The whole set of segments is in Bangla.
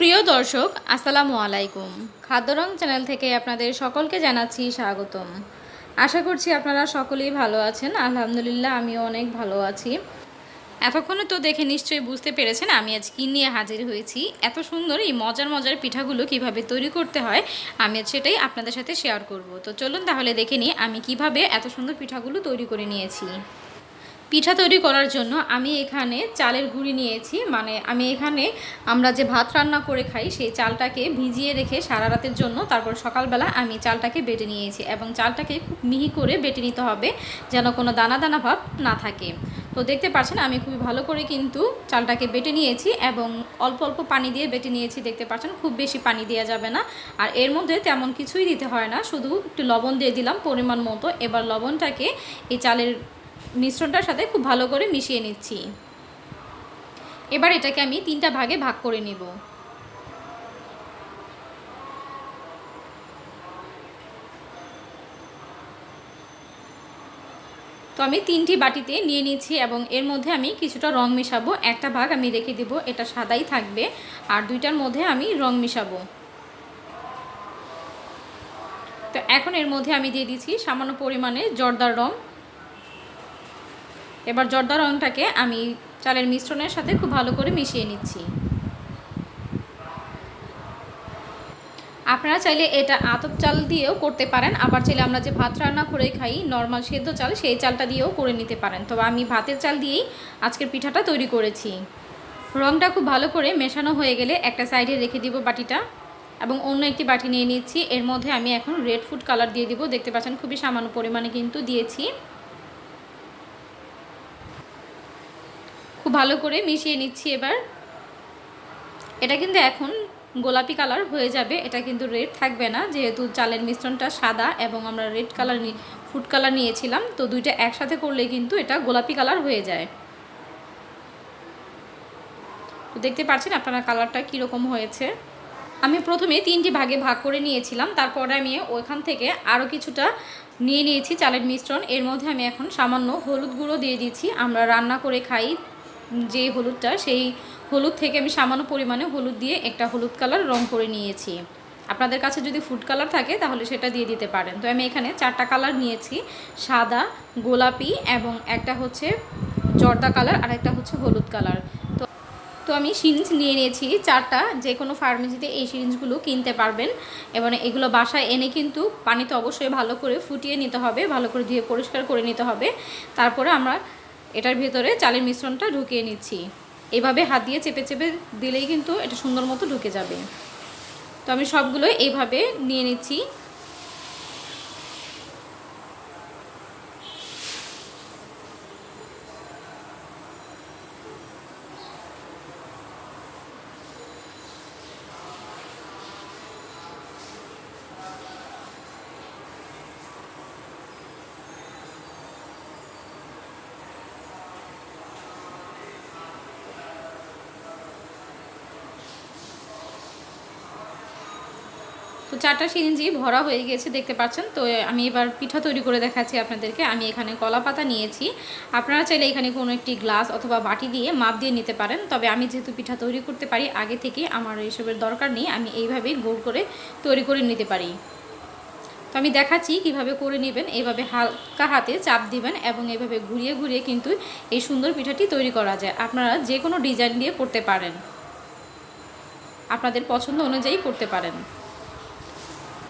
সুপ্রিয় দর্শক আসসালামু আলাইকুম। খাদ্য রং চ্যানেল থেকে আপনাদের সকলকে জানাচ্ছি স্বাগতম। আশা করছি আপনারা সকলেই ভালো আছেন। আলহামদুলিল্লাহ আমিও অনেক ভালো আছি। এতক্ষণে তো দেখে নিশ্চয়ই বুঝতে পেরেছেন আমি আজ কী নিয়ে হাজির হয়েছি। এত সুন্দর এই মজার মজার পিঠাগুলো কিভাবে তৈরি করতে হয় আমি আজ সেটাই আপনাদের সাথে শেয়ার করব। তো চলুন তাহলে দেখে নিই আমি কিভাবে এত সুন্দর পিঠাগুলো তৈরি করে নিয়েছি। পিঠা তৈরি করার জন্য আমি এখানে চালের গুঁড়ি নিয়েছি, মানে আমি এখানে আমরা যে ভাত রান্না করে খাই সেই চালটাকে ভিজিয়ে রেখে সারা রাতের জন্য তারপর সকালবেলা আমি চালটাকে বেটে নিয়েছি এবং চালটাকে খুব মিহি করে বেটে নিতে হবে যেন কোনো দানা দানা ভাব না থাকে। তো দেখতে পাচ্ছেন আমি খুবই ভালো করে কিন্তু চালটাকে বেটে নিয়েছি এবং অল্প অল্প পানি দিয়ে বেটে নিয়েছি। দেখতে পাচ্ছেন খুব বেশি পানি দেওয়া যাবে না, আর এর মধ্যে তেমন কিছুই দিতে হয় না, শুধু একটু লবণ দিয়ে দিলাম পরিমাণ মতো। এবার লবণটাকে এই চালের মিশ্রণটার সাথে খুব ভালো করে মিশিয়ে নিচ্ছি। এবার এটাকে আমি 3টা ভাগে ভাগ করে নিব। তো আমি 3টি বাটিতে নিয়ে নিচ্ছি এবং এর মধ্যে আমি কিছুটা রং মেশাবো। একটা ভাগ আমি রেখে দিব, এটা সাদাই থাকবে, আর 2টার মধ্যে আমি রং মেশাবো। তো এখন এর মধ্যে আমি দিয়ে দিচ্ছি সামান্য পরিমাণে জর্দার রং। এবার জর্দা রংটাকে আমি চালের মিশ্রণের সাথে খুব ভালো করে মিশিয়ে নিচ্ছি। আপনারা চাইলে এটা আতপ চাল দিয়েও করতে পারেন, আবার চাইলে আমরা যে ভাত রান্না করে খাই নর্মাল সেদ্ধ চাল সেই চালটা দিয়েও করে নিতে পারেন। তবে আমি ভাতের চাল দিয়েই আজকের পিঠাটা তৈরি করেছি। রংটা খুব ভালো করে মেশানো হয়ে গেলে একটা সাইডে রেখে দিব বাটিটা এবং অন্য একটি বাটি নিয়ে নিচ্ছি। এর মধ্যে আমি এখন রেড ফুড কালার দিয়ে দিব। দেখতে পাচ্ছেন খুবই সামান্য পরিমাণে কিন্তু দিয়েছি। খুব ভালো করে মিশিয়ে নিচ্ছি। এবার এটা কিন্তু এখন গোলাপি কালার হয়ে যাবে, এটা কিন্তু রেড থাকবে না, যেহেতু চালের মিশ্রণটা সাদা এবং আমরা রেড কালার ফুড কালার নিয়েছিলাম। তো দুইটা একসাথে করলে কিন্তু এটা গোলাপি কালার হয়ে যায়। তো দেখতে পাচ্ছেন আপনারা কালারটা কীরকম হয়েছে। আমি প্রথমে 3টি ভাগে ভাগ করে নিয়েছিলাম, তারপরে আমি ওইখান থেকে আরও কিছুটা নিয়ে নিয়েছি চালের মিশ্রণ। এর মধ্যে আমি এখন সামান্য হলুদ গুঁড়ো দিয়ে দিচ্ছি। আমরা রান্না করে খাই যে হলুদটা, সেই হলুদ থেকে আমি সামান্য পরিমাণে হলুদ দিয়ে একটা হলুদ কালার রং করে নিয়েছি। আপনাদের কাছে যদি ফুড কালার থাকে তাহলে সেটা দিয়ে দিতে পারেন। তো আমি এখানে 4টা কালার নিয়েছি, সাদা, গোলাপি এবং একটা হচ্ছে জর্দা কালার আর একটা হচ্ছে হলুদ কালার। তো আমি সিরিঞ্জ নিয়ে নিয়েছি 4টা। যে কোনো ফার্মেসিতে এই সিরিঞ্জগুলো কিনতে পারবেন এবং এগুলো বাসায় এনে কিন্তু পানিতে অবশ্যই ভালো করে ফুটিয়ে নিতে হবে, ভালো করে ধুয়ে পরিষ্কার করে নিতে হবে। তারপরে আমরা এটার ভিতরে চালের মিশ্রণটা ঢুকিয়ে নিচ্ছি। এইভাবে হাত দিয়ে চেপে চেপে দিলেই কিন্তু এটা সুন্দর মতো ঢুকে যাবে। তো আমি সবগুলো এইভাবে নিয়ে নিচ্ছি। তো 4টা সিরিঞ্জই ভরা হয়ে গেছে দেখতে পাচ্ছেন। তো আমি এবার পিঠা তৈরি করে দেখাচ্ছি আপনাদেরকে। আমি এখানে কলা পাতা নিয়েছি, আপনারা চাইলে এখানে কোনো একটি গ্লাস অথবা বাটি দিয়ে মাপ দিয়ে নিতে পারেন। তবে আমি যেহেতু পিঠা তৈরি করতে পারি আগে থেকে, আমার এসবের দরকার নেই, আমি এইভাবেই গোল করে তৈরি করে নিতে পারি। তো আমি দেখাচ্ছি কিভাবে করে নেবেন। এইভাবে হালকা হাতে চাপ দিবেন এবং এইভাবে ঘুরিয়ে ঘুরিয়ে কিন্তু এই সুন্দর পিঠাটি তৈরি করা যায়। আপনারা যে কোনো ডিজাইন দিয়ে করতে পারেন, আপনাদের পছন্দ অনুযায়ী করতে পারেন।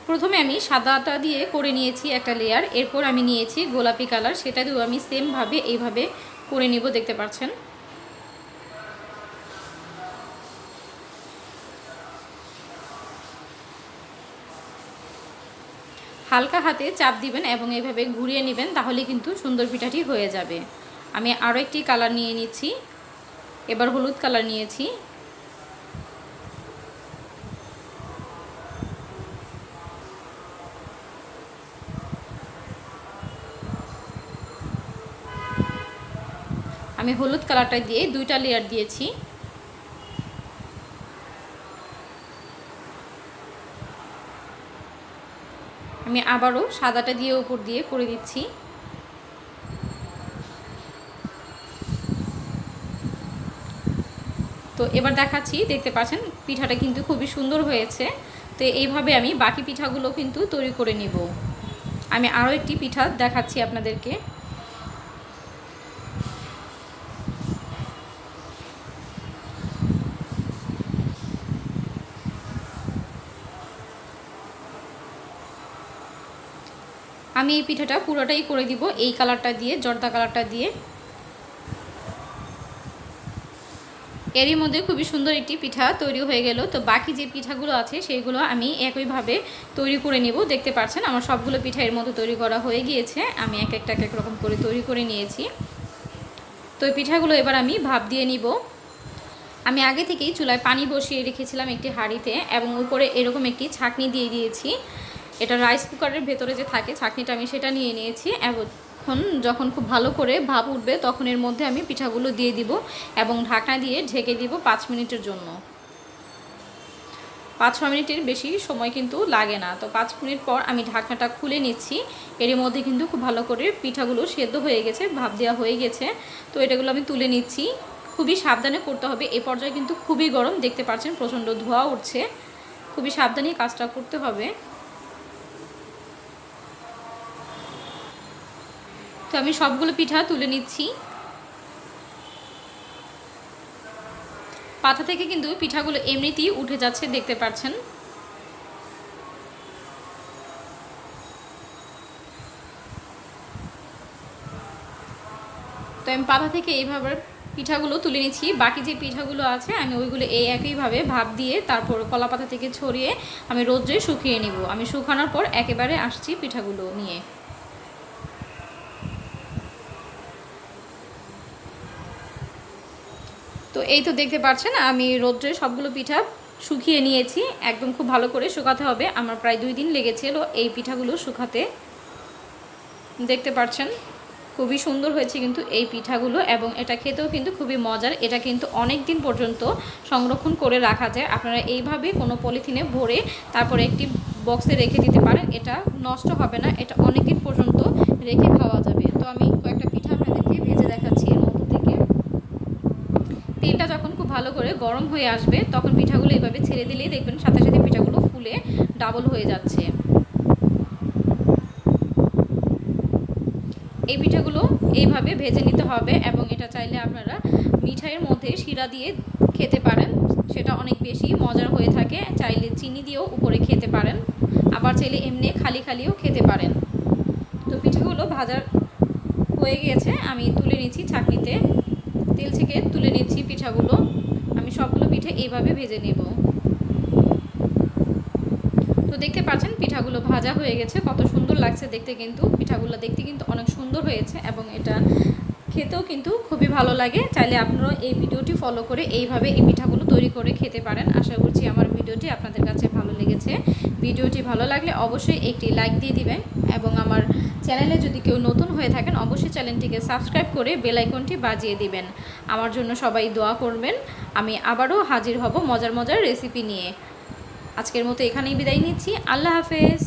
প্রথমে আমি সাদাটা দিয়ে করে নিয়েছি একটা লেয়ার, এরপর আমি নিয়েছি গোলাপি কালার, সেটা দিয়েও আমি সেমভাবে এইভাবে করে নিব। দেখতে পাচ্ছেন হালকা হাতে চাপ দিবেন এবং এইভাবে ঘুরিয়ে নেবেন, তাহলে কিন্তু সুন্দর পিঠাটি হয়ে যাবে। আমি আরও একটি কালার নিয়ে নিচ্ছি, এবার হলুদ কালার নিয়েছি। আমি হলুদ কালারটা দিয়ে 2টা লেয়ার দিয়েছি। আমি আবারও সাদাটা দিয়ে উপর দিয়ে করে দিচ্ছি। তো তো এবার দেখাচ্ছি, দেখতে পাচ্ছেন পিঠাটা কিন্তু খুবই সুন্দর হয়েছে। তো এইভাবে আমি বাকি পিঠাগুলো কিন্তু তৈরি করে নিব। আমি আরও একটি পিঠা দেখাচ্ছি আপনাদেরকে। আমি এই পিঠাটা পুরোটাই করে দিব এই কালারটা দিয়ে, জর্দা কালারটা দিয়ে। এরই মধ্যে খুবই সুন্দর একটি পিঠা তৈরি হয়ে গেল। তো বাকি যে পিঠাগুলো আছে সেইগুলো আমি একইভাবে তৈরি করে নেব। দেখতে পাচ্ছেন আমার সবগুলো পিঠা এর মতো তৈরি করা হয়ে গিয়েছে। আমি এক একটা এক রকম করে তৈরি করে নিয়েছি। তো এই পিঠাগুলো এবার আমি ভাপ দিয়ে নিব। আমি আগে থেকেই চুলায় পানি বসিয়ে রেখেছিলাম একটি হাঁড়িতে, এবং উপরে এরকম একটি ছাঁকনি দিয়ে দিয়েছি। এটা রাইস কুকারের ভেতরে যে থাকে ছাঁকনিটা, আমি সেটা নিয়ে নিয়েছি। এখন যখন খুব ভালো করে ভাপ উঠবে তখন এর মধ্যে আমি পিঠাগুলো দিয়ে দিব এবং ঢাকনা দিয়ে ঢেকে দিব 5 মিনিটের জন্য। 5-6 মিনিটের বেশি সময় কিন্তু লাগে না। তো 5 মিনিট পর আমি ঢাকনাটা খুলে নিচ্ছি। এর মধ্যে কিন্তু খুব ভালো করে পিঠাগুলো সেদ্ধ হয়ে গেছে, ভাপ দেওয়া হয়ে গেছে। তো এটাগুলো আমি তুলে নিচ্ছি। খুবই সাবধানে করতে হবে। এই পর্যায়ে কিন্তু খুবই গরম, দেখতে পাচ্ছেন প্রচণ্ড ধোঁয়া উঠছে। খুবই সাবধানে কাজটা করতে হবে। তো আমি সবগুলো পিঠা তুলে নিচ্ছি। পাতা থেকে কিন্তু পিঠাগুলো এমনিতেই উঠে যাচ্ছে, দেখতে পাচ্ছেন। তো আমি পাতা থেকে এইভাবে পিঠাগুলো তুলে নিচ্ছি। বাকি যে পিঠাগুলো আছে আমি ওইগুলো এই একইভাবে ভাপ দিয়ে তারপর কলা পাতা থেকে ছড়িয়ে আমি রোদ্রে শুকিয়ে নিব। আমি শুকানোর পর একেবারে আসছি পিঠাগুলো নিয়ে। তো এই তো দেখতে পাচ্ছেন আমি রোদ্রে সবগুলো পিঠা শুকিয়ে নিয়েছি। একদম খুব ভালো করে শুকাতে হবে। আমার প্রায় 2 দিন লেগেছিল এই পিঠাগুলো শুকাতে। দেখতে পাচ্ছেন খুবই সুন্দর হয়েছে কিন্তু এই পিঠাগুলো, এবং এটা খেতেও কিন্তু খুবই মজার। এটা কিন্তু অনেক দিন পর্যন্ত সংরক্ষণ করে রাখা যায়। আপনারা এইভাবে কোনো পলিথিনে ভরে তারপরে একটি বক্সে রেখে দিতে পারেন। এটা নষ্ট হবে না, এটা অনেক দিন পর্যন্ত রেখে খাওয়া যাবে। তো আমি কয়েকটা পিঠা আপনাদেরকে ভেজে দেখাচ্ছি। এর মধ্যে থেকে তেলটা যখন খুব ভালো করে গরম হয়ে আসবে তখন পিঠাগুলো এইভাবে ছেড়ে দিলেই দেখবেন সাথে সাথে পিঠাগুলো ফুলে ডাবল হয়ে যাচ্ছে। এই পিঠাগুলো এইভাবে ভেজে নিতে হবে, এবং এটা চাইলে আপনারা মিঠাইয়ের মধ্যে শিরা দিয়ে খেতে পারেন, সেটা অনেক বেশি মজার হয়ে থাকে। চাইলে চিনি দিয়েও উপরে খেতে পারেন, আবার চাইলে এমনি খালি খালিও খেতে পারেন। তো পিঠাগুলো ভাজা হয়ে গিয়েছে, আমি তুলে নিচ্ছি ছাঁকনিতে। তেল থেকে তুলে নিচ্ছি পিঠাগুলো। আমি সবগুলো পিঠে এইভাবে ভেজে নেব। তো দেখতে পাচ্ছেন পিঠাগুলো ভাজা হয়ে গেছে, কত সুন্দর লাগছে দেখতে। কিন্তু পিঠাগুলো দেখতে কিন্তু অনেক সুন্দর হয়েছে, এবং এটা খেতেও কিন্তু খুবই ভালো লাগে। চাইলে আপনারা এই ভিডিওটি ফলো করে এইভাবে এই পিঠাগুলো তৈরি করে খেতে পারেন। আশা করছি আমার ভিডিওটি আপনাদের কাছে ভালো লেগেছে। ভিডিওটি ভালো লাগলে অবশ্যই একটি লাইক দিয়ে দিবেন, এবং আমার চ্যানেলে যদি কেউ নতুন হয়ে থাকেন অবশ্যই চ্যানেলটিকে সাবস্ক্রাইব করে বেল আইকনটি বাজিয়ে দিবেন। আমার জন্য সবাই দোয়া করবেন। আমি আবারও হাজির হব মজার মজার রেসিপি নিয়ে। আজকের মতো এখানেই বিদায় নিচ্ছি। আল্লাহ হাফেজ।